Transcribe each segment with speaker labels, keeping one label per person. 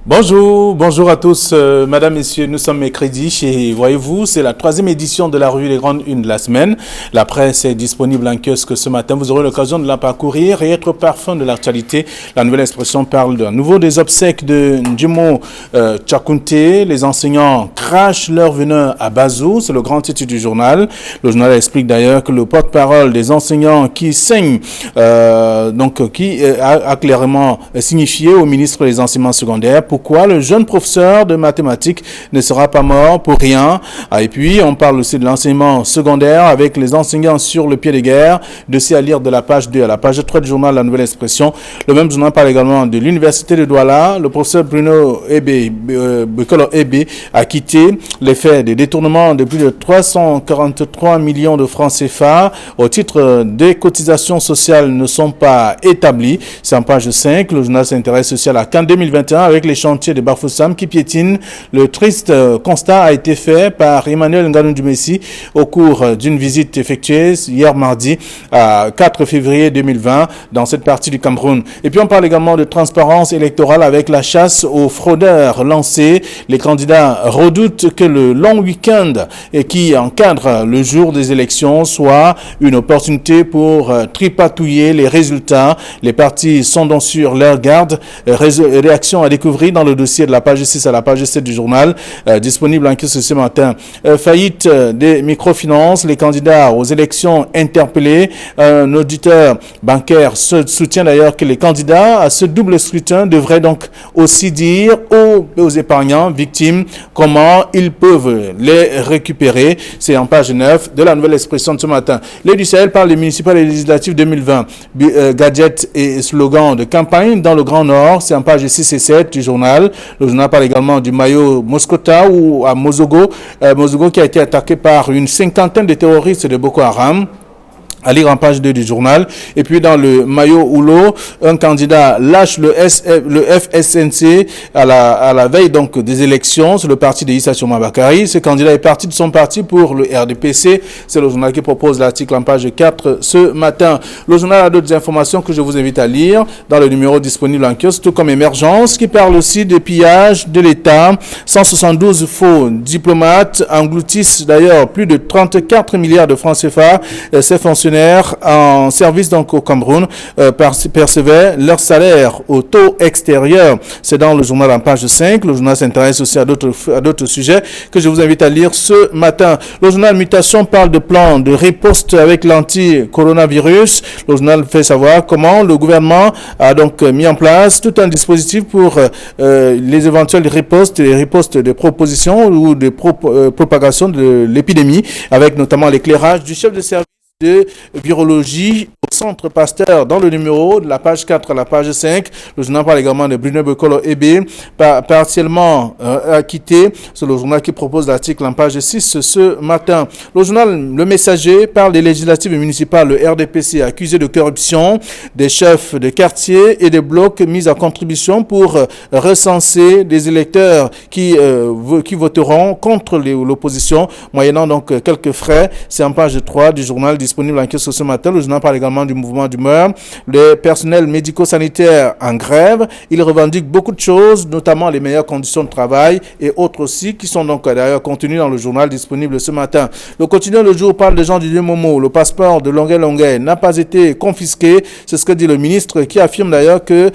Speaker 1: Bonjour à tous, madame, messieurs, nous sommes mercredi et voyez-vous, c'est la 3e édition de la revue des grandes unes de la semaine. La presse est disponible en kiosque ce matin, vous aurez l'occasion de la parcourir et être parfum de l'actualité. La nouvelle expression parle de nouveau des obsèques de Ndjimo Tchakounte. Les enseignants crachent leur venin à Bazou, c'est le grand titre du journal. Le journal explique d'ailleurs que le porte-parole des enseignants qui saignent, qui a clairement signifié au ministre des enseignements secondaires pourquoi le jeune professeur de mathématiques ne sera pas mort pour rien. Et puis, on parle aussi de l'enseignement secondaire avec les enseignants sur le pied de guerre. Dossier à lire de la page 2 à la page 3 du journal La Nouvelle Expression. Le même journal parle également de l'université de Douala. Le professeur Bruno Bekolo Ebe a quitté les faits des détournements de plus de 343 millions de francs CFA au titre des cotisations sociales ne sont pas établies. C'est en page 5. Le journal s'intéresse aussi à la CAN 2021 avec les chantiers de Bafoussam qui piétinent. Le triste constat a été fait par Emmanuel Nganou Messi au cours d'une visite effectuée hier mardi, 4 février 2020, dans cette partie du Cameroun. Et puis on parle également de transparence électorale avec la chasse aux fraudeurs lancée. Les candidats redoutent que le long week-end qui encadre le jour des élections soit une opportunité pour tripatouiller les résultats. Les partis sont donc sur leur garde. Réaction à découvrir dans le dossier de la page 6 à la page 7 du journal, disponible en kiosque ce matin. Faillite des microfinances, les candidats aux élections interpellés. Un auditeur bancaire soutient d'ailleurs que les candidats à ce double scrutin devraient donc aussi dire aux épargnants victimes comment ils peuvent les récupérer. C'est en page 9 de la Nouvelle Expression de ce matin. Les du Sahel parle des municipales et législatives 2020. Gadgets et slogans de campagne dans le Grand Nord. C'est en page 6 et 7 du journal. Le journal parle également du maillot Moscota ou à Mozogo. Mozogo qui a été attaqué par une cinquantaine de terroristes de Boko Haram. À lire en page 2 du journal. Et puis dans le maillot Oulo, un candidat lâche le FSNC à la veille donc des élections sur le parti de Issa Souma Bakary. Ce candidat est parti de son parti pour le RDPC. C'est le journal qui propose l'article en page 4 ce matin. Le journal a d'autres informations que je vous invite à lire dans le numéro disponible en kiosque, tout comme Émergence qui parle aussi des pillages de l'État. 172 faux diplomates engloutissent d'ailleurs plus de 34 milliards de francs CFA. Ces fonctionnaires en service donc au Cameroun percevaient leur salaire au taux extérieur. C'est dans le journal en page 5. Le journal s'intéresse aussi à d'autres sujets que je vous invite à lire ce matin. Le journal Mutation parle de plan de riposte avec l'anti-coronavirus. Le journal fait savoir comment le gouvernement a donc mis en place tout un dispositif pour les éventuelles ripostes, les ripostes de proposition ou de propagation de l'épidémie, avec notamment l'éclairage du chef de service de virologie au Centre Pasteur dans le numéro de la page 4 à la page 5. Le journal parle également de Bruno Bekolo Ebe, partiellement acquitté. C'est le journal qui propose l'article en page 6 ce matin. Le journal Le Messager parle des législatives municipales. Le RDPC accusé de corruption, des chefs de quartier et des blocs mis à contribution pour recenser des électeurs qui voteront contre l'opposition, moyennant donc quelques frais. C'est en page 3 du journal disponible en kiosque ce matin. Le journal parle également du mouvement d'humeur. Les personnels médico-sanitaires en grève. Ils revendiquent beaucoup de choses, notamment les meilleures conditions de travail et autres aussi qui sont donc d'ailleurs contenues dans le journal disponible ce matin. Le quotidien Le Jour parle de Jean Didier Momo. Le passeport de Longuet n'a pas été confisqué. C'est ce que dit le ministre qui affirme d'ailleurs que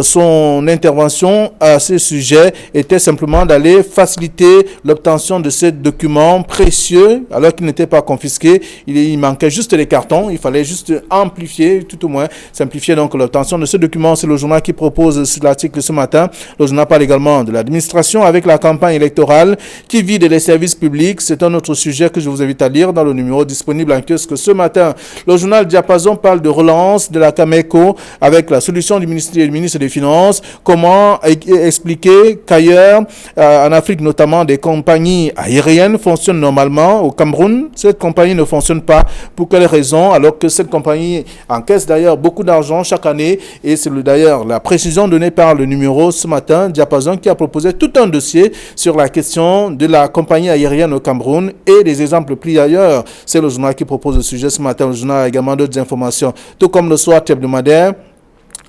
Speaker 1: son intervention à ce sujet était simplement d'aller faciliter l'obtention de ces documents précieux alors qu'ils n'étaient pas confisqués. Il manquait juste les cartons, il fallait juste amplifier, tout au moins simplifier donc l'obtention de ce document. C'est le journal qui propose sur l'article ce matin. Le journal parle également de l'administration avec la campagne électorale qui vide les services publics. C'est un autre sujet que je vous invite à lire dans le numéro disponible en kiosque ce matin. Le journal Diapason parle de relance de la Cameco avec la solution du ministre des Finances. Comment expliquer qu'ailleurs, en Afrique notamment, des compagnies aériennes fonctionnent normalement. Au Cameroun, cette compagnie ne fonctionne pas. Pour quelles raisons? Alors que cette compagnie encaisse d'ailleurs beaucoup d'argent chaque année et c'est d'ailleurs la précision donnée par le numéro ce matin, Diapason, qui a proposé tout un dossier sur la question de la compagnie aérienne au Cameroun et des exemples pris ailleurs. C'est le journal qui propose le sujet ce matin. Le journal a également d'autres informations, tout comme le SWAT hebdomadaire.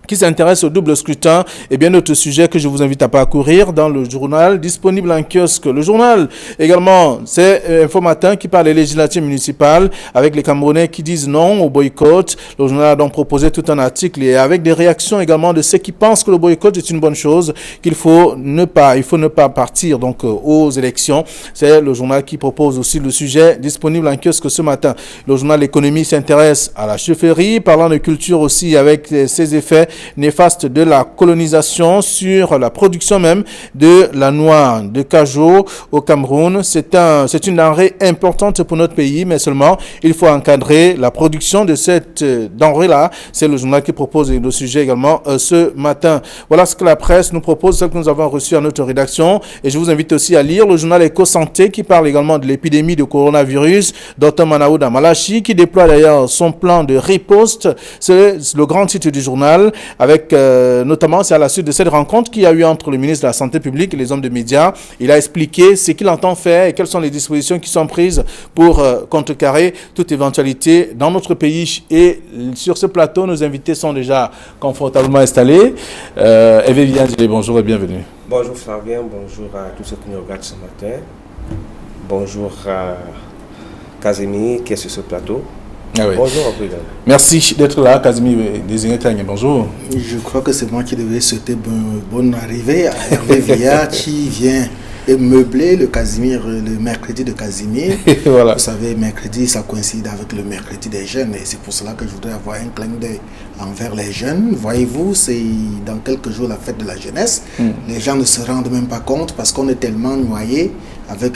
Speaker 1: qui s'intéresse au double scrutin et bien d'autres sujets que je vous invite à parcourir dans le journal disponible en kiosque. Le journal également, c'est Info Matin qui parle des législatives municipales avec les Camerounais qui disent non au boycott. Le journal a donc proposé tout un article et avec des réactions également de ceux qui pensent que le boycott est une bonne chose, il faut ne pas partir donc aux élections. C'est le journal qui propose aussi le sujet disponible en kiosque ce matin. Le journal L'économie s'intéresse à la chefferie, parlant de culture aussi avec ses effets néfaste de la colonisation sur la production même de la noix de cajou au Cameroun. C'est une denrée importante pour notre pays, mais seulement il faut encadrer la production de cette denrée-là. C'est le journal qui propose le sujet également ce matin. Voilà ce que la presse nous propose, ce que nous avons reçu à notre rédaction. Et je vous invite aussi à lire le journal Éco-Santé qui parle également de l'épidémie de coronavirus. Dr Manaouda Malachi qui déploie d'ailleurs son plan de riposte. C'est le grand titre du journal. Avec notamment, c'est à la suite de cette rencontre qu'il y a eu entre le ministre de la Santé publique et les hommes de médias. Il a expliqué ce qu'il entend faire et quelles sont les dispositions qui sont prises pour contrecarrer toute éventualité dans notre pays. Et sur ce plateau, nos invités sont déjà confortablement installés. Hervé Viandile, bonjour et bienvenue.
Speaker 2: Bonjour Flavien, bonjour à tous ceux qui nous regardent ce matin. Bonjour à Casimir qui est sur ce plateau.
Speaker 1: Ah oui.
Speaker 2: Bonjour.
Speaker 1: Merci d'être là, Casimir Désiré Tangé. Bonjour.
Speaker 3: Je crois que c'est moi qui devais souhaiter bonne arrivée à Hervé Villa qui vient meubler le mercredi de Casimir.
Speaker 1: Voilà.
Speaker 3: Vous savez, mercredi, ça coïncide avec le mercredi des jeunes et c'est pour cela que je voudrais avoir un clin d'œil envers les jeunes. Voyez-vous, c'est dans quelques jours la fête de la jeunesse. Les gens ne se rendent même pas compte parce qu'on est tellement noyé avec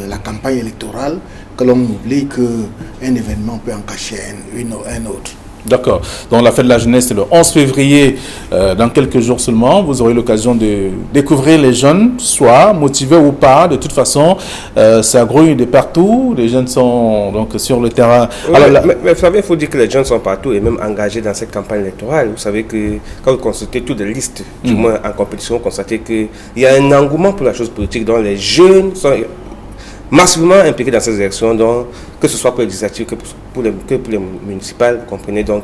Speaker 3: la campagne électorale que l'on oublie qu'un événement peut en cacher un autre.
Speaker 1: D'accord. Donc la fête de la jeunesse, c'est le 11 février, dans quelques jours seulement. Vous aurez l'occasion de découvrir les jeunes, soit motivés ou pas. De toute façon, ça grouille de partout. Les jeunes sont donc sur le terrain.
Speaker 2: Oui, alors, mais vous savez, il faut dire que les jeunes sont partout et même engagés dans cette campagne électorale. Vous savez que quand vous consultez toutes les listes, du moins en compétition, vous constatez qu'il y a un engouement pour la chose politique dont les jeunes sont massivement impliqués dans ces élections, donc, que ce soit pour les législatives que pour les municipales, vous comprenez. Donc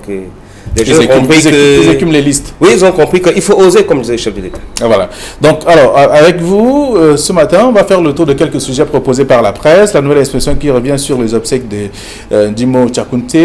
Speaker 2: les gens ont compris
Speaker 1: ils écument les listes.
Speaker 2: Oui, ils ont compris qu'il faut oser, comme disait le chef de l'État.
Speaker 1: Ah, voilà. Donc, alors, avec vous, ce matin, on va faire le tour de quelques sujets proposés par la presse. La nouvelle expression qui revient sur les obsèques de Dimo Tchakounte,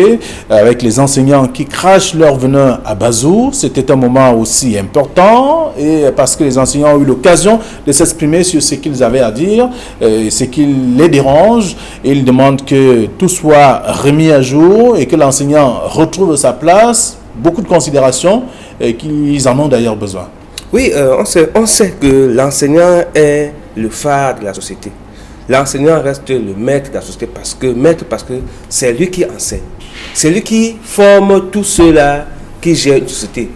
Speaker 1: avec les enseignants qui crachent leur venin à Bazou. C'était un moment aussi important, et parce que les enseignants ont eu l'occasion de s'exprimer sur ce qu'ils avaient à dire, ce qui les dérange, et ils demandent que tout soit remis à jour et que l'enseignant retrouve sa place. Beaucoup de considérations et qu'ils en ont d'ailleurs besoin.
Speaker 2: Oui, on sait que l'enseignant est le phare de la société. L'enseignant reste le maître de la société parce que c'est lui qui enseigne. C'est lui qui forme tous ceux-là qui gèrent une société.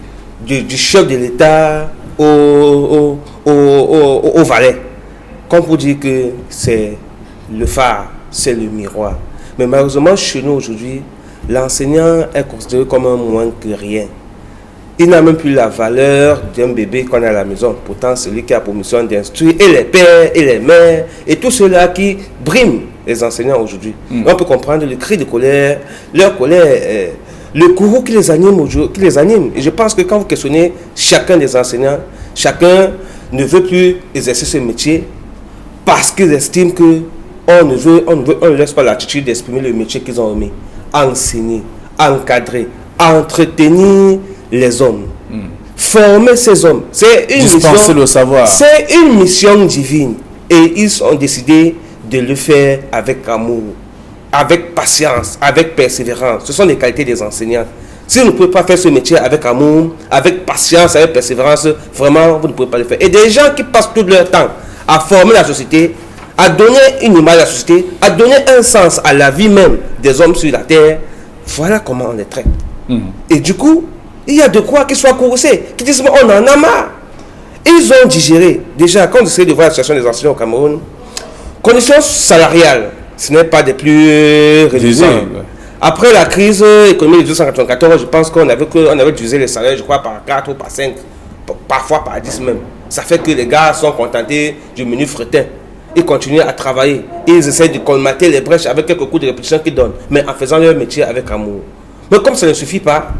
Speaker 2: Du chef de l'État au valet. Comme pour dire que c'est le phare, c'est le miroir. Mais malheureusement, chez nous aujourd'hui, l'enseignant est considéré comme un moins que rien. Il n'a même plus la valeur d'un bébé qu'on a à la maison. Pourtant, c'est lui qui a pour mission d'instruire et les pères et les mères et tous ceux-là qui briment les enseignants aujourd'hui. On peut comprendre le cri de colère, leur colère, le courroux qui les anime aujourd'hui, Et je pense que quand vous questionnez chacun des enseignants, chacun ne veut plus exercer ce métier parce qu'ils estiment que on ne laisse pas l'attitude d'exprimer le métier qu'ils ont remis. Enseigner, encadrer, entretenir les hommes, former ces hommes. C'est une mission,
Speaker 1: le savoir.
Speaker 2: C'est une mission divine et ils ont décidé de le faire avec amour, avec patience, avec persévérance. Ce sont les qualités des enseignants. Si vous ne pouvez pas faire ce métier avec amour, avec patience, avec persévérance, vraiment vous ne pouvez pas le faire. Et des gens qui passent tout leur temps à former la société, à donner une image à la société, à donner un sens à la vie même des hommes sur la terre, voilà comment on les traite. Et du coup, il y a de quoi qu'ils soient courroucés, qui disent on en a marre. Ils ont digéré. Déjà, quand on essaie de voir la situation des enseignants au Cameroun, conditions salariales, ce n'est pas des plus réduisantes. Après la crise économique de 1994, je pense qu'on avait divisé les salaires, je crois, par 4 ou par 5, parfois par 10 même. Ça fait que les gars sont contentés du menu fretin. Ils continuent à travailler. Ils essaient de colmater les brèches avec quelques coups de répétition qu'ils donnent, mais en faisant leur métier avec amour. Mais comme ça ne suffit pas,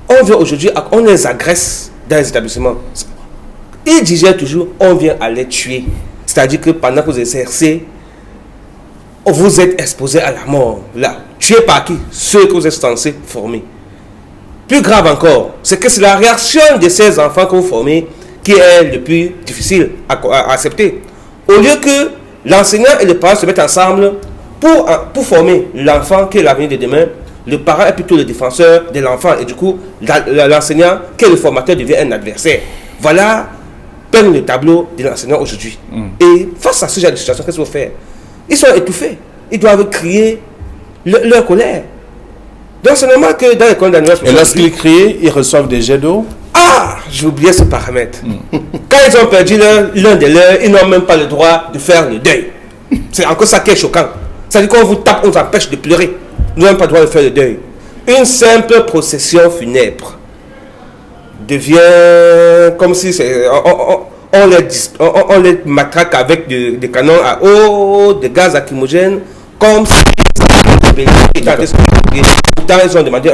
Speaker 2: On vient aujourd'hui, on les agresse dans les établissements. Ils disaient toujours, on vient à les tuer. C'est-à-dire que pendant que vous exercez, vous êtes exposé à la mort. Là, tué par qui? Ceux que vous êtes censés former. Plus grave encore, c'est que c'est la réaction de ces enfants que vous formez qui est le plus difficile à accepter. Au lieu que l'enseignant et le parent se mettent ensemble pour former l'enfant qui est l'avenir de demain, le parent est plutôt le défenseur de l'enfant et du coup, l'enseignant qui est le formateur devient un adversaire. Voilà peint le tableau de l'enseignant aujourd'hui. Et face à ce genre de situation, qu'est-ce qu'il faut faire? Ils sont étouffés. Ils doivent crier leur colère. Donc c'est normal que dans les l'école d'administration...
Speaker 1: Et lorsqu'ils crient, ils reçoivent des jets d'eau?
Speaker 2: Ah, j'ai oublié ce paramètre. Quand ils ont perdu l'un de leurs, ils n'ont même pas le droit de faire le deuil. C'est encore ça qui est choquant. C'est-à-dire qu'on vous tape, on vous empêche de pleurer. Nous n'avons pas le droit de faire le deuil. Une simple procession funèbre devient comme si on les matraque avec des canons à eau, des gaz lacrymogènes, comme si pourtant ils ont demandé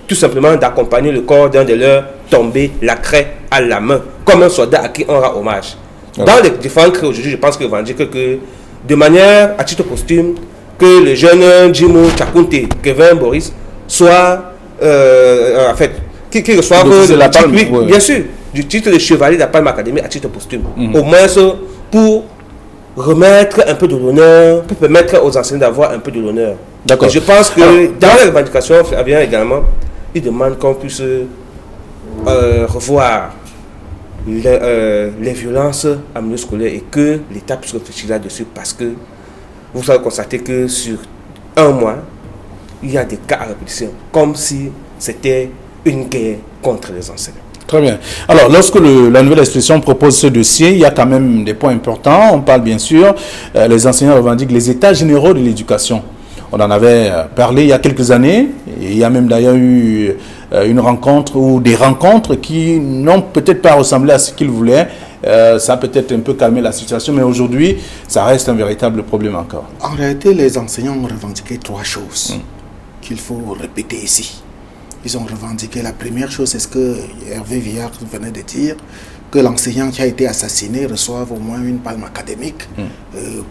Speaker 2: tout simplement d'accompagner le corps d'un de leurs tombés, la craie à la main, comme un soldat à qui on rend hommage. Dans les différents cris aujourd'hui, je pense que revendique que de manière à titre posthume, que le jeune Jimo Chakunte, Kevin Boris, soit en fait, qui reçoivent
Speaker 1: la palme,
Speaker 2: bien sûr, du titre de chevalier de la Palme Académie à titre posthume. Au moins pour remettre un peu de l'honneur, pour permettre aux enseignants d'avoir un peu de l'honneur. D'accord. Je pense que dans les revendications, Fabien également, il demande qu'on puisse revoir les violences en milieu scolaire et que l'État puisse réfléchir là-dessus parce que vous allez constater que sur un mois, il y a des cas à répétition, comme si c'était une guerre contre les enseignants.
Speaker 1: Très bien. Alors, lorsque la nouvelle expression propose ce dossier, il y a quand même des points importants. On parle bien sûr, les enseignants revendiquent les états généraux de l'éducation. On en avait parlé il y a quelques années. Et il y a même d'ailleurs eu une rencontre ou des rencontres qui n'ont peut-être pas ressemblé à ce qu'ils voulaient. Ça a peut-être un peu calmé la situation, mais aujourd'hui, ça reste un véritable problème encore.
Speaker 3: En réalité, les enseignants ont revendiqué 3 choses qu'il faut répéter ici. Ils ont revendiqué la première chose, c'est ce que Hervé Villard venait de dire, que l'enseignant qui a été assassiné reçoive au moins une palme académique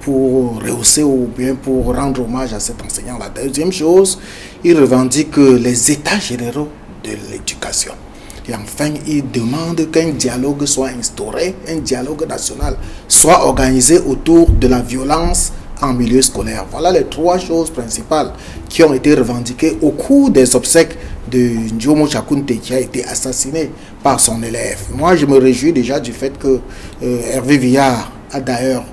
Speaker 3: pour rehausser ou bien pour rendre hommage à cet enseignant. La deuxième chose, ils revendiquent les états généraux de l'éducation. Et enfin, ils demandent qu'un dialogue soit instauré, un dialogue national soit organisé autour de la violence en milieu scolaire. Voilà les 3 choses principales qui ont été revendiquées au cours des obsèques de Ndiomo Chakunte qui a été assassiné par son élève. Moi, je me réjouis déjà du fait que Hervé Villard a d'ailleurs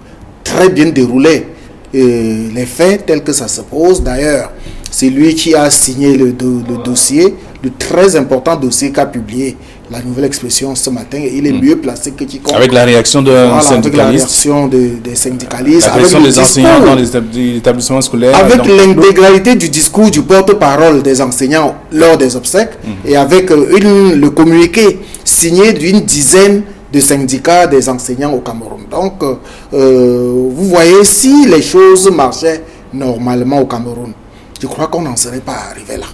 Speaker 3: très bien déroulé les faits tels que ça se pose. D'ailleurs, c'est lui qui a signé le dossier, le très important dossier qu'a publié la nouvelle expression ce matin. Et il est mieux placé que quiconque.
Speaker 1: Avec la réaction d'un syndicaliste.
Speaker 3: Avec la réaction des syndicalistes.
Speaker 1: La pression des enseignants dans les établissements scolaires.
Speaker 3: Avec l'intégralité du discours du porte-parole des enseignants lors des obsèques. Et avec le communiqué signé d'une dizaine de syndicats des enseignants au Cameroun. Donc, vous voyez, si les choses marchaient normalement au Cameroun, je crois qu'on n'en serait pas arrivé là.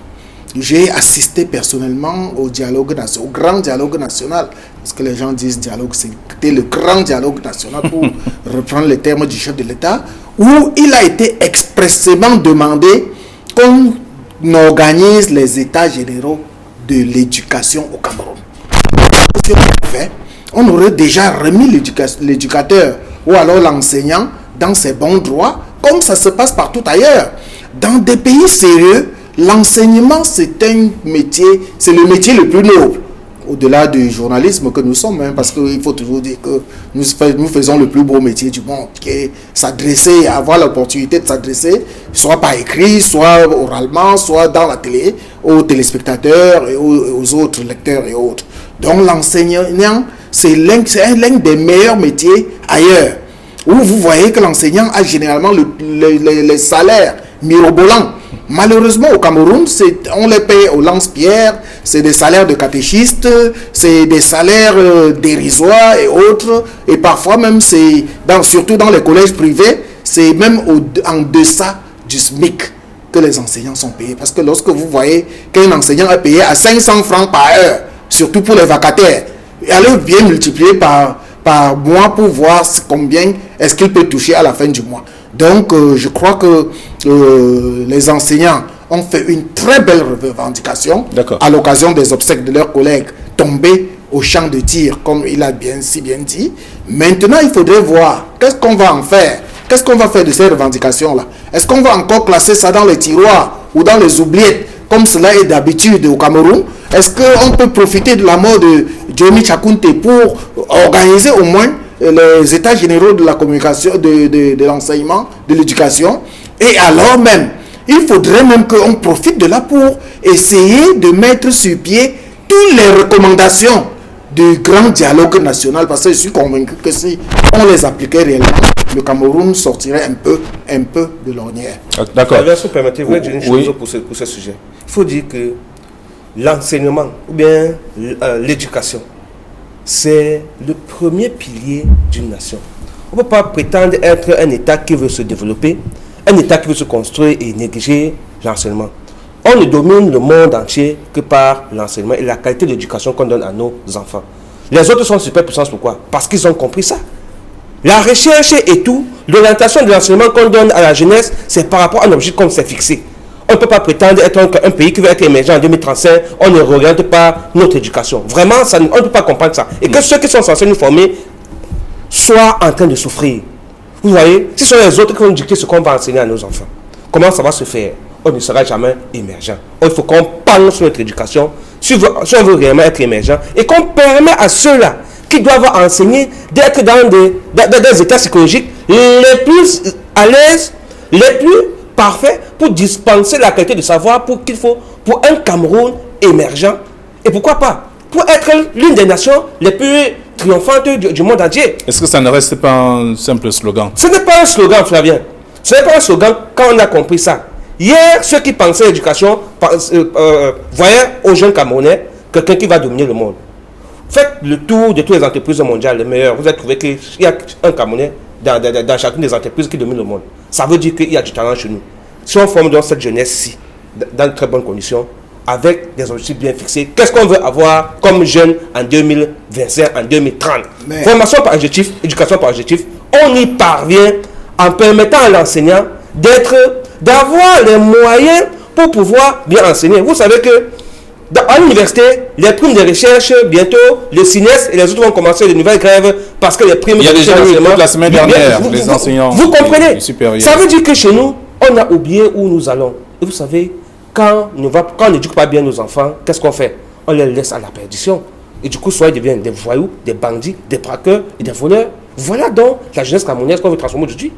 Speaker 3: J'ai assisté personnellement au dialogue national, au grand dialogue national, parce que les gens disent dialogue, c'était le grand dialogue national pour reprendre les termes du chef de l'État, où il a été expressément demandé qu'on organise les états généraux de l'éducation au Cameroun. Si on l'avait fait, on aurait déjà remis l'éducateur ou alors l'enseignant dans ses bons droits, comme ça se passe partout ailleurs. Dans des pays sérieux, l'enseignement, c'est un métier, c'est le métier le plus noble, au-delà du journalisme que nous sommes, hein, parce qu'il faut toujours dire que nous faisons le plus beau métier du monde, qui est s'adresser, avoir l'opportunité de s'adresser, soit par écrit, soit oralement, soit dans la télé, aux téléspectateurs et aux autres lecteurs et autres. Donc l'enseignant, c'est l'un des meilleurs métiers ailleurs, où vous voyez que l'enseignant a généralement les salaires mirobolants. Malheureusement, au Cameroun, on les paye au lance-pierre, c'est des salaires de catéchistes, c'est des salaires dérisoires et autres, et parfois même, surtout dans les collèges privés, c'est même en deçà du SMIC. que les enseignants sont payés. Parce que lorsque vous voyez qu'un enseignant est payé à 500 francs par heure, surtout pour les vacataires, allez bien multiplier par mois pour voir combien est-ce qu'il peut toucher à la fin du mois. Donc, je crois que les enseignants ont fait une très belle revendication à l'occasion des obsèques de leurs collègues tombés au champ de tir, comme il a si bien dit. Maintenant, il faudrait voir qu'est-ce qu'on va en faire. Qu'est-ce qu'on va faire de ces revendications-là? Est-ce qu'on va encore classer ça dans les tiroirs ou dans les oubliettes, comme cela est d'habitude au Cameroun? Est-ce qu'on peut profiter de la mort de Johnny Chakunte pour organiser au moins les états généraux de la communication, de l'enseignement, de l'éducation? Et alors même, il faudrait même qu'on profite de là pour essayer de mettre sur pied toutes les recommandations du grand dialogue national, parce que je suis convaincu que si on les appliquait réellement, le Cameroun sortirait un peu de l'ornière.
Speaker 2: D'accord. Si vous permettez, vous dire une chose pour ce sujet. Il faut dire que l'enseignement ou bien l'éducation, c'est le premier pilier d'une nation. On ne peut pas prétendre être un État qui veut se développer, un État qui veut se construire et négliger l'enseignement. On ne domine le monde entier que par l'enseignement et la qualité de l'éducation qu'on donne à nos enfants. Les autres sont superpuissances, pourquoi? Parce qu'ils ont compris ça. La recherche et tout, l'orientation de l'enseignement qu'on donne à la jeunesse, c'est par rapport à un objectif qu'on s'est fixé. On ne peut pas prétendre être un pays qui va être émergent en 2035, on ne regarde pas notre éducation. Vraiment, ça, on ne peut pas comprendre ça. Et que ceux qui sont censés nous former soient en train de souffrir. Vous voyez, si ce sont les autres qui vont dicter ce qu'on va enseigner à nos enfants, comment ça va se faire? On ne sera jamais émergent. Il faut qu'on parle sur notre éducation, si on veut réellement être émergent, et qu'on permet à ceux-là qui doivent enseigner d'être dans des états psychologiques les plus à l'aise, les plus parfaits pour dispenser la qualité de savoir qu'il faut pour un Cameroun émergent. Et pourquoi pas pour être l'une des nations les plus triomphantes du monde entier.
Speaker 1: Est-ce que ça ne reste pas un simple slogan?
Speaker 2: Ce n'est pas un slogan, Flavien. Ce n'est pas un slogan quand on a compris ça. Hier, ceux qui pensaient à l'éducation voyaient aux jeunes Camerounais quelqu'un qui va dominer le monde. Faites le tour de toutes les entreprises mondiales, les meilleures. Vous allez trouver qu'il y a un Camerounais dans chacune des entreprises qui domine le monde. Ça veut dire qu'il y a du talent chez nous. Si on forme dans cette jeunesse-ci, dans de très bonnes conditions, avec des objectifs bien fixés, qu'est-ce qu'on veut avoir comme jeune en 2025, en 2030? Formation par objectif, éducation par objectif, on y parvient en permettant à l'enseignant d'avoir les moyens pour pouvoir bien enseigner. Vous savez que à l'université, les primes de recherche, bientôt, les CINES et les autres vont commencer de nouvelles grèves parce que les primes de recherche...
Speaker 1: Il y a déjà eu la semaine dernière, les enseignants.
Speaker 2: Vous comprenez? Ça veut dire que chez nous, on a oublié où nous allons. Et vous savez, quand on n'éduque pas bien nos enfants, qu'est-ce qu'on fait? On les laisse à la perdition. Et du coup, soit ils deviennent des voyous, des bandits, des braqueurs et des voleurs. Voilà donc la jeunesse camerounaise qu'on veut transformer aujourd'hui.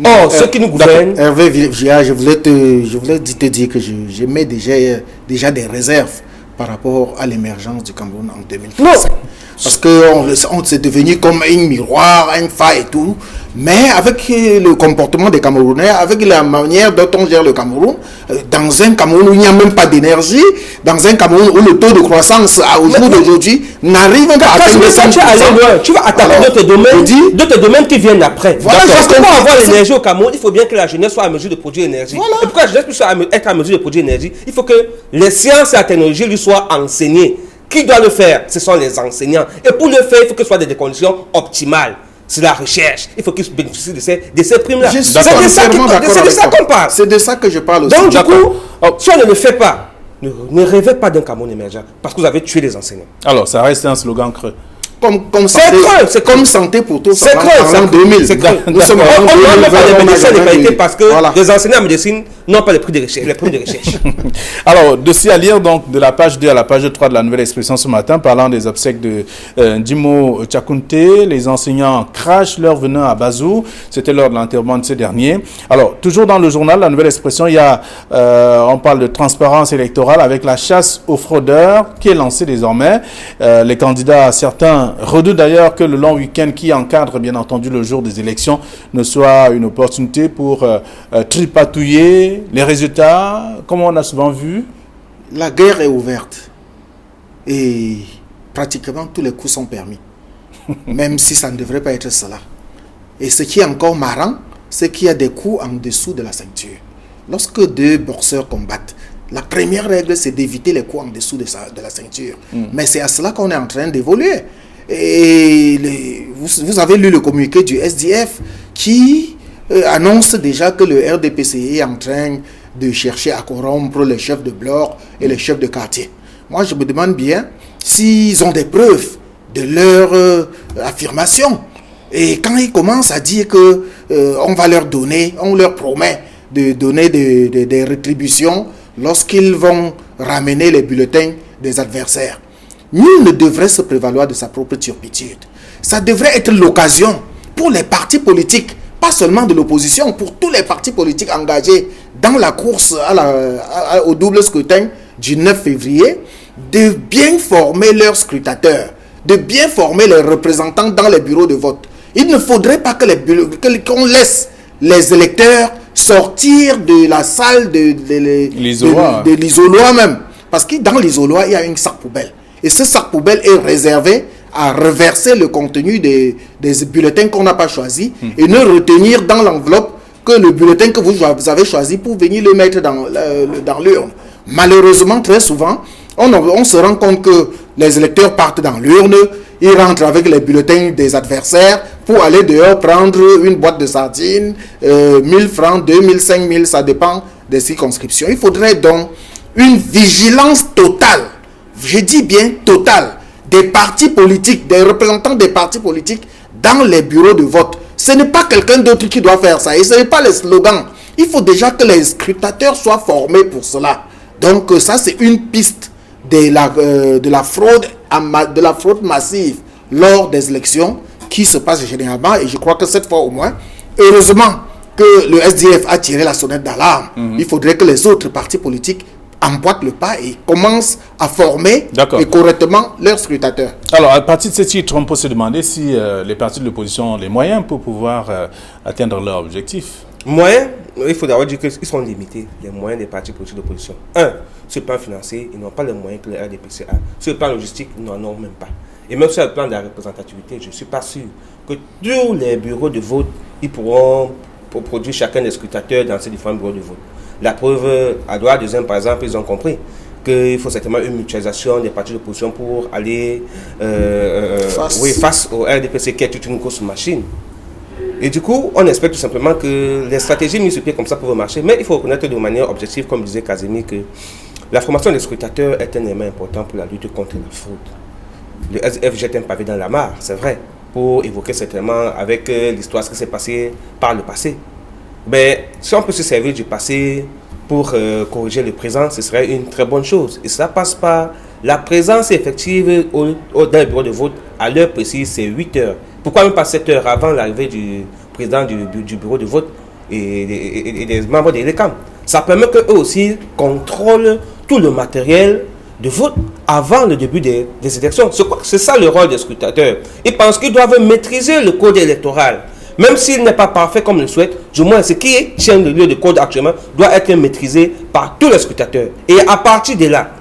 Speaker 2: Oh, ceux qui nous gouvernent...
Speaker 3: Hervé, je voulais te dire que je mets déjà des réserves par rapport à l'émergence du Cameroun en 2035. Parce qu'on s'est devenu comme un miroir, un phare et tout. Mais avec le comportement des Camerounais, avec la manière dont on gère le Cameroun, dans un Cameroun où il n'y a même pas d'énergie, dans un Cameroun où le taux de croissance au jour d'aujourd'hui n'arrive pas à atteindre 5%.
Speaker 2: Tu vas attaquer d'autres domaines qui viennent après.
Speaker 3: Voilà,
Speaker 2: parce que pour avoir l'énergie au Cameroun, il faut bien que la jeunesse soit à mesure de produire l'énergie. Voilà. Et pourquoi la jeunesse puisse être à mesure de produire l'énergie? Il faut que les sciences et la technologie lui soient enseignées. Qui doit le faire? Ce sont les enseignants. Et pour le faire, il faut que ce soit des conditions optimales. C'est la recherche. Il faut qu'ils bénéficient de ces primes-là. C'est de ça qu'on parle.
Speaker 3: C'est de ça que je parle aussi.
Speaker 2: Donc, du coup, si on ne le fait pas, ne rêvez pas d'un Cameroun émergent parce que vous avez tué les enseignants.
Speaker 1: Alors, ça reste un slogan creux.
Speaker 3: C'est comme santé pour tous.
Speaker 2: C'est creux.
Speaker 3: En 2000.
Speaker 2: C'est creux. On ne met pas les médecins de qualité parce que les enseignants en médecine n'ont pas les prix de recherche.
Speaker 1: Alors, dossier à lire donc de la page 2 à la page 3 de la Nouvelle Expression ce matin, parlant des obsèques de Ndimo Chakunte. Les enseignants crachent leur venin à Bazou. C'était lors de l'enterrement de ce dernier. Alors, toujours dans le journal, la Nouvelle Expression, il y a, on parle de transparence électorale avec la chasse aux fraudeurs qui est lancée désormais. Les candidats, certains redoutent d'ailleurs que le long week-end qui encadre bien entendu le jour des élections ne soit une opportunité pour tripatouiller les résultats, comme on a souvent vu.
Speaker 3: La guerre est ouverte et pratiquement tous les coups sont permis, même si ça ne devrait pas être cela. Et ce qui est encore marrant, c'est qu'il y a des coups en dessous de la ceinture. lorsque deux boxeurs combattent, la première règle, c'est d'éviter les coups en dessous de la ceinture. Mais c'est à cela qu'on est en train d'évoluer. Et vous avez lu le communiqué du SDF qui annonce déjà que le RDPC est en train de chercher à corrompre les chefs de bloc et les chefs de quartier. Moi, je me demande bien s'ils ont des preuves de leur affirmation. Et quand ils commencent à dire que on va leur donner, on leur promet de donner des rétributions lorsqu'ils vont ramener les bulletins des adversaires, nul ne devrait se prévaloir de sa propre turpitude. Ça devrait être l'occasion pour les partis politiques, pas seulement de l'opposition, pour tous les partis politiques engagés dans la course au double scrutin du 9 février, de bien former leurs scrutateurs, de bien former les représentants dans les bureaux de vote. Il ne faudrait pas qu'on laisse les électeurs sortir de la salle de l'isoloir même. Parce que dans l'isoloir, il y a une sac poubelle. Et ce sac poubelle est réservé à reverser le contenu des bulletins qu'on n'a pas choisis et ne retenir dans l'enveloppe que le bulletin que vous avez choisi pour venir le mettre dans l'urne. Malheureusement, très souvent, on se rend compte que les électeurs partent dans l'urne, ils rentrent avec les bulletins des adversaires pour aller dehors prendre une boîte de sardines, 1000 francs, 2000, 5000, ça dépend des circonscriptions. Il faudrait donc une vigilance totale, je dis bien totale, des partis politiques, des représentants des partis politiques dans les bureaux de vote. Ce n'est pas quelqu'un d'autre qui doit faire ça et ce n'est pas les slogans. Il faut déjà que les scrutateurs soient formés pour cela. Donc ça, c'est une piste de la fraude massive lors des élections qui se passe généralement. Et je crois que cette fois au moins, heureusement que le SDF a tiré la sonnette d'alarme. Il faudrait que les autres partis politiques emboîtent le pas et commencent à former et correctement leurs scrutateurs.
Speaker 1: Alors, à partir de ce titre, on peut se demander si les partis de l'opposition ont les moyens pour pouvoir atteindre leur objectif.
Speaker 2: Moyens, il faut d'abord dire qu'ils sont limités, les moyens des partis politiques d'opposition. Sur le plan financier, ils n'ont pas les moyens que le RDPC a. Sur le plan logistique, ils n'en ont même pas. Et même sur le plan de la représentativité, je ne suis pas sûr que tous les bureaux de vote, ils pourront produire chacun des scrutateurs dans ces différents bureaux de vote. La preuve, à droite, par exemple, ils ont compris qu'il faut certainement une mutualisation des partis d'opposition pour aller face au RDPC qui est toute une grosse machine. Et du coup, on espère tout simplement que les stratégies mises sur pied comme ça peuvent marcher. Mais il faut reconnaître de manière objective, comme disait Casimir, que la formation des scrutateurs est un élément important pour la lutte contre la fraude. Le SDF jette un pavé dans la mare, c'est vrai, pour évoquer certainement avec l'histoire ce qui s'est passé par le passé. Mais si on peut se servir du passé pour corriger le présent, ce serait une très bonne chose. Et ça passe par la présence effective dans le bureau de vote à l'heure précise, c'est 8 heures. Pourquoi même pas 7 heures avant l'arrivée du président du bureau de vote et des membres des LECAM? Ça permet qu'eux aussi contrôlent tout le matériel de vote avant le début des élections. C'est ça le rôle des scrutateurs. Ils pensent qu'ils doivent maîtriser le code électoral. Même s'il n'est pas parfait comme ils le souhaitent, du moins ce qui tient le lieu de code actuellement doit être maîtrisé par tous les scrutateurs. Et à partir de là,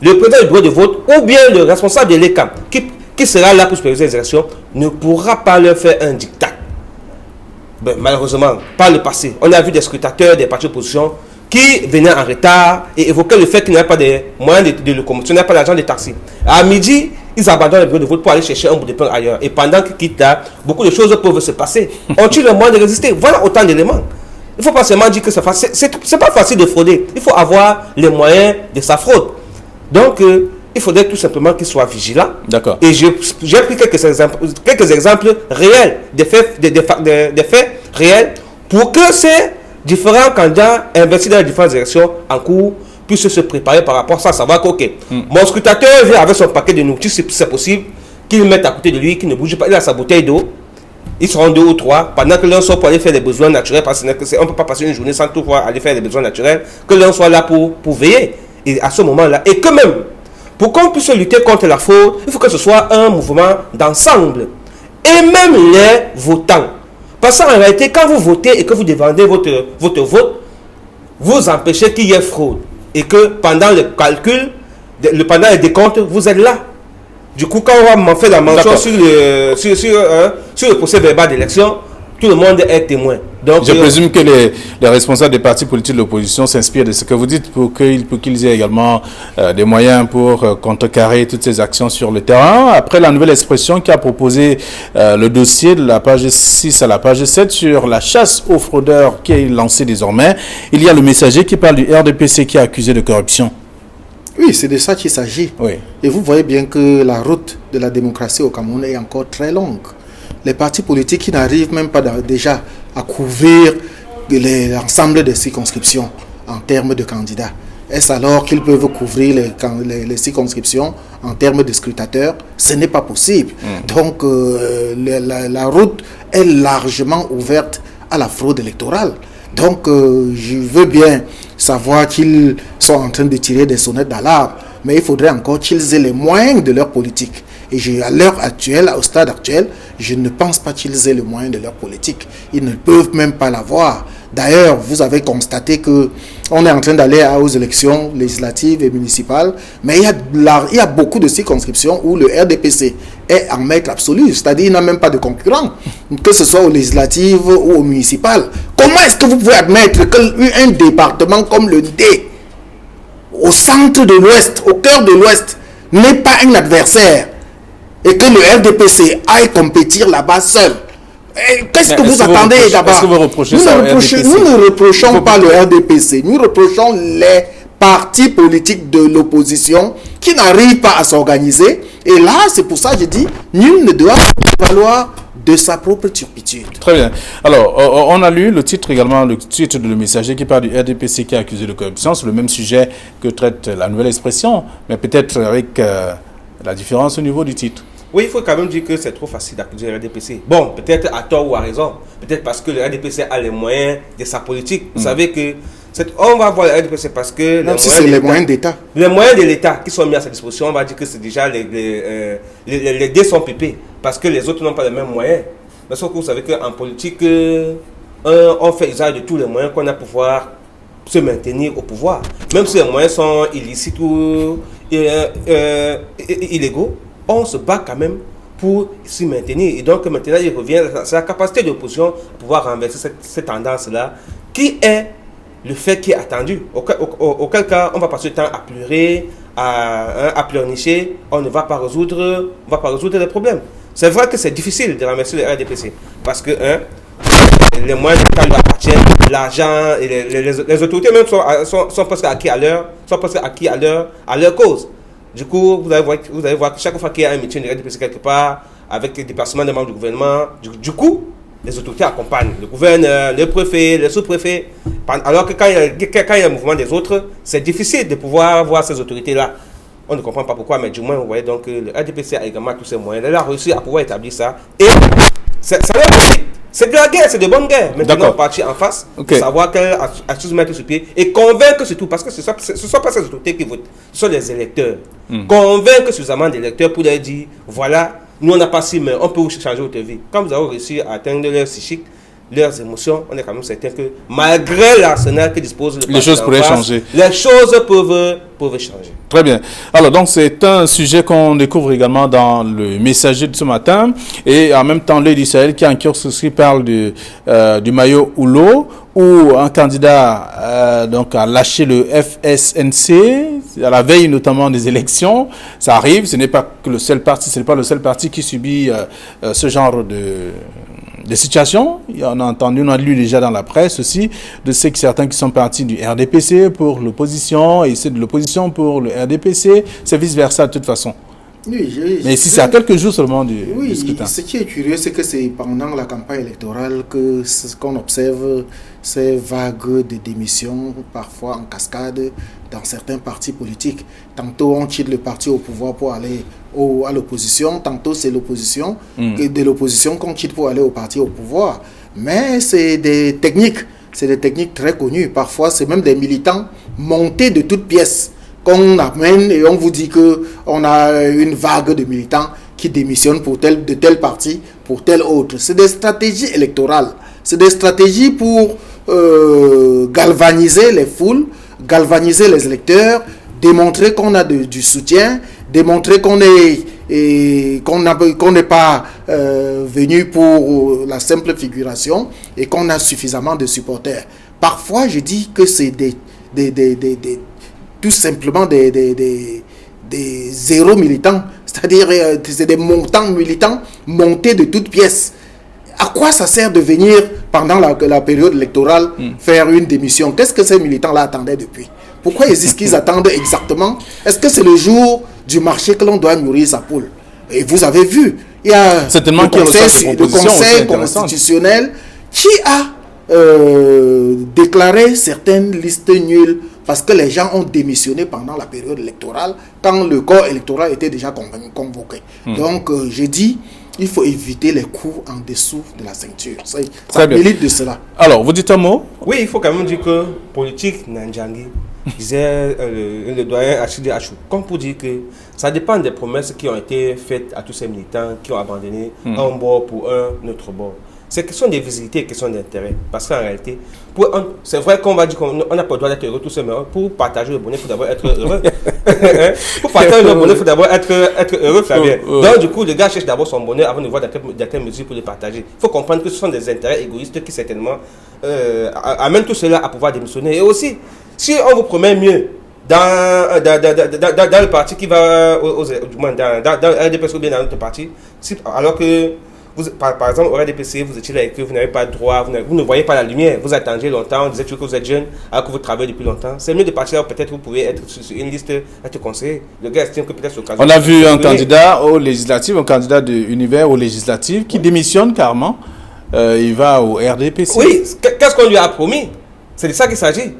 Speaker 2: le président du bureau de vote ou bien le responsable de l'ECAM qui sera là pour superviser les élections ne pourra pas leur faire un diktat. Ben, malheureusement, par le passé, on a vu des scrutateurs des partis d'opposition qui venaient en retard et évoquaient le fait qu'il n'y avait pas de moyens de locomotion, il n'y a pas d'argent de taxi. À midi, ils abandonnent le bureau de vote pour aller chercher un bout de pain ailleurs. Et pendant qu'ils quittent là, beaucoup de choses peuvent se passer. Ont-ils le moyen de résister? Voilà autant d'éléments. Il ne faut pas seulement dire que c'est facile. C'est pas facile de frauder. Il faut avoir les moyens de sa fraude. Donc, il faudrait tout simplement qu'ils soient vigilants.
Speaker 1: D'accord.
Speaker 2: Et j'ai pris quelques exemples réels, des faits réels, pour que ces différents candidats investis dans les différentes élections en cours puissent se préparer par rapport à ça, savoir que, ok, mon scrutateur vient avec son paquet de nourriture, si c'est possible, qu'il le mette à côté de lui, qu'il ne bouge pas, il a sa bouteille d'eau, ils seront 2 ou 3, pendant que l'un soit pour aller faire les besoins naturels, parce qu'on ne peut pas passer une journée sans toutefois aller faire les besoins naturels, que l'un soit là pour veiller, et à ce moment-là, et que même, pour qu'on puisse lutter contre la fraude, il faut que ce soit un mouvement d'ensemble, et même les votants. Parce qu'en réalité, quand vous votez et que vous demandez votre vote, vous empêchez qu'il y ait fraude. Et que pendant le calcul, pendant les décomptes, vous êtes là. Du coup, quand on va faire la mention sur le procès verbal d'élection, tout le monde est témoin.
Speaker 1: Donc, je présume que les responsables des partis politiques de l'opposition s'inspirent de ce que vous dites pour qu'ils aient également des moyens pour contrecarrer toutes ces actions sur le terrain. Après la nouvelle expression qui a proposé le dossier de la page 6 à la page 7 sur la chasse aux fraudeurs qui est lancée désormais, il y a le messager qui parle du RDPC qui est accusé de corruption.
Speaker 3: Oui, c'est de ça qu'il s'agit. Oui. Et vous voyez bien que la route de la démocratie au Cameroun est encore très longue. Les partis politiques qui n'arrivent même pas déjà à couvrir l'ensemble des circonscriptions en termes de candidats. Est-ce alors qu'ils peuvent couvrir les circonscriptions en termes de scrutateurs? Ce n'est pas possible. Donc, la route est largement ouverte à la fraude électorale. Donc, je veux bien savoir qu'ils sont en train de tirer des sonnettes d'alarme, mais il faudrait encore qu'ils aient les moyens de leur politique. Et à l'heure actuelle, au stade actuel, je ne pense pas qu'ils aient les moyens de leur politique. Ils ne peuvent même pas l'avoir. D'ailleurs, vous avez constaté qu'on est en train d'aller aux élections législatives et municipales, mais il y a beaucoup de circonscriptions où le RDPC est en maître absolu, c'est-à-dire qu'il n'a même pas de concurrent, que ce soit aux législatives ou aux municipales. Comment est-ce que vous pouvez admettre qu'un département comme le D, au centre de l'Ouest, au cœur de l'Ouest, n'est pas un adversaire et que le RDPC aille compétir là-bas seul? Qu'est-ce que vous attendez d'abord?
Speaker 1: Est-ce que vous reprochez ça au RDPC?
Speaker 3: Nous ne reprochons pas le RDPC, nous reprochons les partis politiques de l'opposition qui n'arrivent pas à s'organiser. Et là, c'est pour ça que je dis, nul ne doit valoir de sa propre turpitude.
Speaker 1: Très bien. Alors, on a lu le titre également, le titre de Le Messager qui parle du RDPC qui est accusé de corruption. C'est le même sujet que traite la nouvelle expression, mais peut-être avec la différence au niveau du titre.
Speaker 2: Oui, il faut quand même dire que c'est trop facile d'accuser le RDPC. Bon, peut-être à tort ou à raison. Peut-être parce que le RDPC a les moyens de sa politique. Vous savez que on va voir le RDPC parce que
Speaker 3: les moyens d'État.
Speaker 2: Les moyens de l'État qui sont mis à sa disposition, on va dire que c'est déjà les dés sont pipés parce que les autres n'ont pas les mêmes moyens. Mais sauf que vous savez qu'en politique, on fait usage de tous les moyens qu'on a pour pouvoir se maintenir au pouvoir. Même si les moyens sont illicites ou illégaux, on se bat quand même pour s'y maintenir. Et donc maintenant, il revient, c'est la capacité de l'opposition à pouvoir renverser cette tendance-là, qui est le fait qui est attendu. Auquel cas, on va passer le temps à pleurer, à pleurnicher, on ne va pas résoudre les problèmes. C'est vrai que c'est difficile de renverser le RDPC, parce que les moyens d'État lui appartiennent, l'argent, et les autorités même sont presque acquis à leur cause. Du coup, vous allez voir que chaque fois qu'il y a un meeting de RDPC quelque part, avec des déplacements des membres du gouvernement, du coup, les autorités accompagnent le gouverneur, le préfet, le sous-préfet. Alors que quand il y a un mouvement des autres, c'est difficile de pouvoir voir ces autorités-là. On ne comprend pas pourquoi, mais du moins, vous voyez, donc le RDPC a également tous ses moyens. Elle a réussi à pouvoir établir ça. Et ça va vite. C'est de la guerre, c'est de bonne guerre. Maintenant, partir en face, savoir quelle astuce mettre sur pied et convaincre surtout, parce que ce ne sont pas ces autorités qui votent, ce sont les électeurs. Convaincre suffisamment d'électeurs pour leur dire, voilà, nous on n'a pas si, mais on peut vous changer votre vie. Quand vous avez réussi à atteindre leur psychique, leurs émotions, on est quand même certain que malgré l'arsenal que dispose
Speaker 1: les choses pourraient changer.
Speaker 2: Les choses peuvent changer.
Speaker 1: Très bien. Alors donc c'est un sujet qu'on découvre également dans le messager de ce matin et en même temps l'Œil Sahel qui en kiosque aussi parle du maillot Oulo où un candidat donc a lâché le FSNC à la veille notamment des élections. Ça arrive, ce n'est pas que le seul parti, ce n'est pas le seul parti qui subit ce genre de situations. On a entendu, on a lu déjà dans la presse aussi de certains qui sont partis du RDPC pour l'opposition et c'est de l'opposition pour le RDPC, c'est vice-versa de toute façon. Oui, mais si c'est à quelques jours seulement du scrutin.
Speaker 3: Ce qui est curieux, c'est que c'est pendant la campagne électorale qu'on observe ces vagues de démissions, parfois en cascade, dans certains partis politiques. Tantôt on quitte le parti au pouvoir pour aller à l'opposition, tantôt c'est l'opposition, de l'opposition qu'on quitte pour aller au parti au pouvoir. Mais c'est des techniques très connues. Parfois c'est même des militants montés de toutes pièces qu'on amène et on vous dit qu'on a une vague de militants qui démissionnent de tel parti pour tel autre. C'est des stratégies électorales. C'est des stratégies pour galvaniser les foules, galvaniser les électeurs, démontrer qu'on a du soutien, démontrer qu'on n'est pas venu pour la simple figuration et qu'on a suffisamment de supporters. Parfois, je dis que c'est tout simplement des zéros militants, c'est-à-dire c'est des montants militants montés de toutes pièces. À quoi ça sert de venir pendant la période électorale faire une démission? Qu'est-ce que ces militants-là attendaient depuis? Pourquoi est-ce qu'ils attendent exactement? Est-ce que c'est le jour du marché que l'on doit nourrir sa poule? Et vous avez vu, il y a le conseil constitutionnel qui a déclaré certaines listes nulles parce que les gens ont démissionné pendant la période électorale quand le corps électoral était déjà convoqué. Donc, j'ai dit, il faut éviter les coups en dessous de la ceinture. Ça mérite de cela.
Speaker 1: Alors, vous dites un mot?
Speaker 2: Oui, il faut quand même dire que politique Nanjangi, disait le doyen Achille Achou, comme pour dire que ça dépend des promesses qui ont été faites à tous ces militants qui ont abandonné un bord pour un autre bord. C'est question de visibilité et question d'intérêt. Parce qu'en réalité, c'est vrai qu'on va dire qu'on n'a pas le droit d'être heureux tout seul, mais pour partager le bonheur, il faut d'abord être heureux. Pour partager le bonheur, il faut d'abord être heureux, Flavien. Donc, du coup, le gars cherche d'abord son bonheur avant de voir dans quelle mesure pour le partager. Il faut comprendre que ce sont des intérêts égoïstes qui, certainement, amènent tout cela à pouvoir démissionner. Et aussi, si on vous promet mieux dans le parti qui va, du moins dans le RDPC ou bien dans notre parti, alors que par exemple, au RDPC, vous étiez là et que vous n'avez pas de droit, vous ne voyez pas la lumière, vous attendiez longtemps, on disait que vous êtes jeune, alors que vous travaillez depuis longtemps. C'est mieux de partir là, peut-être vous pouvez être sur une liste, être conseiller. Le gars estime que peut-être
Speaker 1: on a vu un candidat aux législatives, un candidat de Univers aux législatives qui démissionne carrément. Il va au RDPC.
Speaker 2: Oui, qu'est-ce qu'on lui a promis? C'est de ça qu'il s'agit.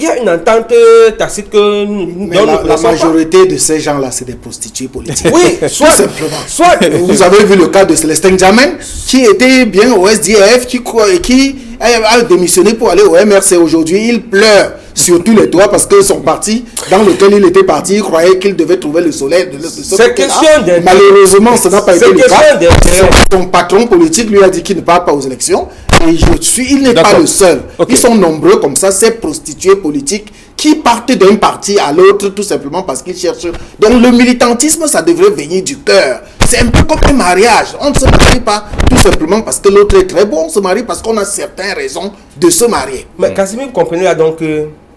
Speaker 2: Il y a une entente tacite que nous
Speaker 3: la majorité de ces gens-là, c'est des prostituées politiques.
Speaker 2: Oui,
Speaker 3: soit simplement. Soit vous avez vu le cas de Célestin Djamène, qui était bien au SDF, qui a démissionné pour aller au MRC. Aujourd'hui, il pleure sur tous les toits parce que son parti, dans lequel il était parti, il croyait qu'il devait trouver le soleil.
Speaker 2: C'est question d'intérêt.
Speaker 3: Malheureusement, ça n'a pas été le cas. Son patron politique lui a dit qu'il ne part pas aux élections. Et il n'est pas le seul. Ils sont nombreux comme ça, ces prostituées politiques qui partent d'un parti à l'autre tout simplement parce qu'ils cherchent. Donc le militantisme, ça devrait venir du cœur. C'est un peu comme un mariage. On ne se marie pas tout simplement parce que l'autre est très bon. On se marie parce qu'on a certaines raisons de se marier.
Speaker 2: Mais Casimir, vous comprenez là donc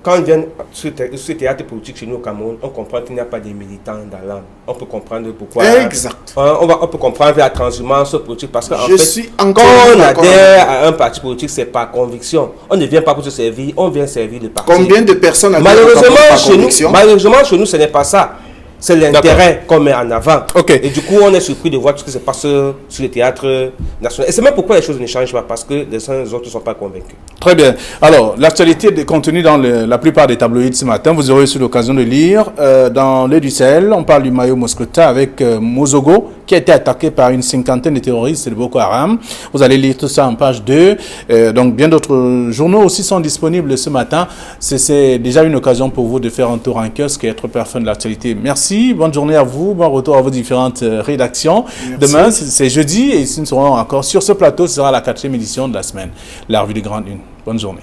Speaker 2: quand on vient sur ce théâtre politique chez nous au Cameroun, on comprend qu'il n'y a pas de militants dans l'âme. On peut comprendre pourquoi.
Speaker 3: Exact.
Speaker 2: On peut comprendre la transhumance politique parce que
Speaker 3: quand
Speaker 2: on adhère à un parti politique, c'est par conviction. On ne vient pas pour se servir, on vient servir le parti.
Speaker 3: Combien de personnes
Speaker 2: malheureusement, chez nous, ce n'est pas ça. C'est l'intérêt qu'on met en avant. Et du coup, on est surpris de voir tout ce qui se passe sur le théâtre national. Et c'est même pourquoi les choses ne changent pas, parce que les uns et les autres ne sont pas convaincus.
Speaker 1: Très bien. Alors, l'actualité est contenue dans la plupart des tabloïds ce matin. Vous aurez eu l'occasion de lire. Dans l'Œil du Sahel, on parle du Mayo Moscota avec Mozogo, qui a été attaqué par une cinquantaine de terroristes de Boko Haram. Vous allez lire tout ça en page 2. Donc, bien d'autres journaux aussi sont disponibles ce matin. C'est déjà une occasion pour vous de faire un tour en kiosque et être parfum de l'actualité. Merci. Bonne journée à vous, bon retour à vos différentes rédactions. Merci. Demain, c'est jeudi et nous serons encore sur ce plateau. Ce sera la 4e édition de la semaine, la revue des Grandes Unes. Bonne journée.